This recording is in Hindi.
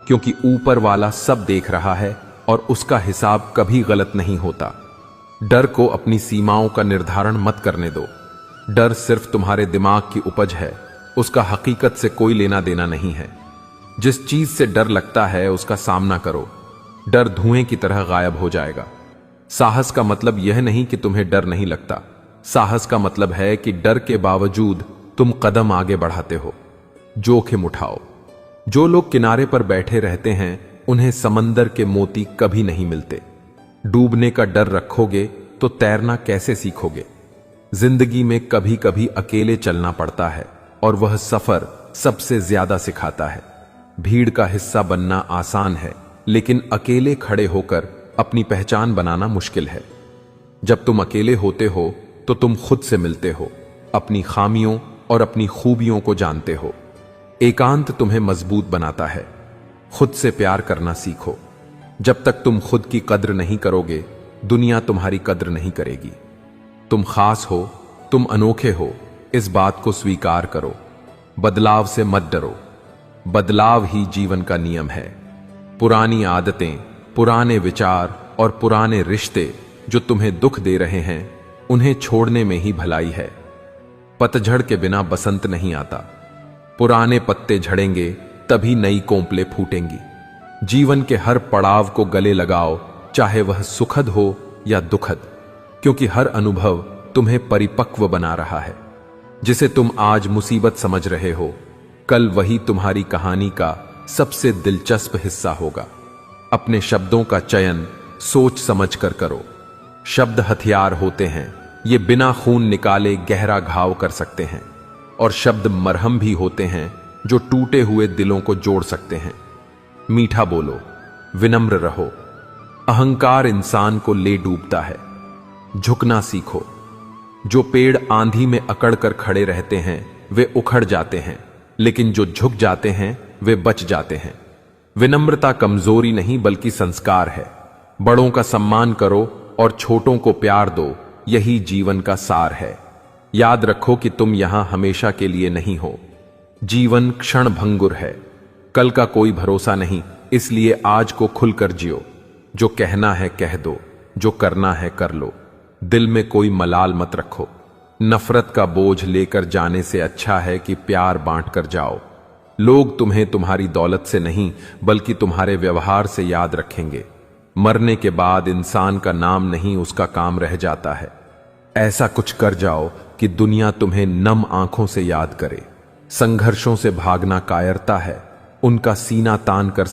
क्योंकि ऊपर वाला सब देख रहा है और उसका हिसाब कभी गलत नहीं होता। डर को अपनी सीमाओं का निर्धारण मत करने दो। डर सिर्फ तुम्हारे दिमाग की उपज है, उसका हकीकत से कोई लेना देना नहीं है। जिस चीज से डर लगता है उसका सामना करो, डर धुएं की तरह गायब हो जाएगा। साहस का मतलब यह नहीं कि तुम्हें डर नहीं लगता, साहस का मतलब है कि डर के बावजूद तुम कदम आगे बढ़ाते हो। जोखिम उठाओ। जो लोग किनारे पर बैठे रहते हैं उन्हें समंदर के मोती कभी नहीं मिलते। डूबने का डर रखोगे तो तैरना कैसे सीखोगे? जिंदगी में कभी कभी अकेले चलना पड़ता है और वह सफर सबसे ज्यादा सिखाता है। भीड़ का हिस्सा बनना आसान है, लेकिन अकेले खड़े होकर अपनी पहचान बनाना मुश्किल है। जब तुम अकेले होते हो तो तुम खुद से मिलते हो, अपनी खामियों और अपनी खूबियों को जानते हो। एकांत तुम्हें मजबूत बनाता है। खुद से प्यार करना सीखो। जब तक तुम खुद की कद्र नहीं करोगे, दुनिया तुम्हारी कद्र नहीं करेगी। तुम खास हो, तुम अनोखे हो, इस बात को स्वीकार करो। बदलाव से मत डरो, बदलाव ही जीवन का नियम है। पुरानी आदतें, पुराने विचार और पुराने रिश्ते जो तुम्हें दुख दे रहे हैं, उन्हें छोड़ने में ही भलाई है। पतझड़ के बिना बसंत नहीं आता। पुराने पत्ते झड़ेंगे तभी नई कोंपले फूटेंगी। जीवन के हर पड़ाव को गले लगाओ, चाहे वह सुखद हो या दुखद, क्योंकि हर अनुभव तुम्हें परिपक्व बना रहा है। जिसे तुम आज मुसीबत समझ रहे हो, कल वही तुम्हारी कहानी का सबसे दिलचस्प हिस्सा होगा। अपने शब्दों का चयन सोच समझ कर करो। शब्द हथियार होते हैं, ये बिना खून निकाले गहरा घाव कर सकते हैं, और शब्द मरहम भी होते हैं जो टूटे हुए दिलों को जोड़ सकते हैं। मीठा बोलो, विनम्र रहो। अहंकार इंसान को ले डूबता है। झुकना सीखो। जो पेड़ आंधी में अकड़ कर खड़े रहते हैं वे उखड़ जाते हैं, लेकिन जो झुक जाते हैं वे बच जाते हैं। विनम्रता कमजोरी नहीं बल्कि संस्कार है। बड़ों का सम्मान करो और छोटों को प्यार दो, यही जीवन का सार है। याद रखो कि तुम यहां हमेशा के लिए नहीं हो। जीवन क्षण भंगुर है, कल का कोई भरोसा नहीं, इसलिए आज को खुलकर जियो। जो कहना है कह दो, जो करना है कर लो। दिल में कोई मलाल मत रखो। नफरत का बोझ लेकर जाने से अच्छा है कि प्यार बांट कर जाओ। लोग तुम्हें तुम्हारी दौलत से नहीं बल्कि तुम्हारे व्यवहार से याद रखेंगे। मरने के बाद इंसान का नाम नहीं उसका काम रह जाता है। ऐसा कुछ कर जाओ कि दुनिया तुम्हें नम आंखों से याद करे। संघर्षों से भागना कायरता है, उनका सीना तान कर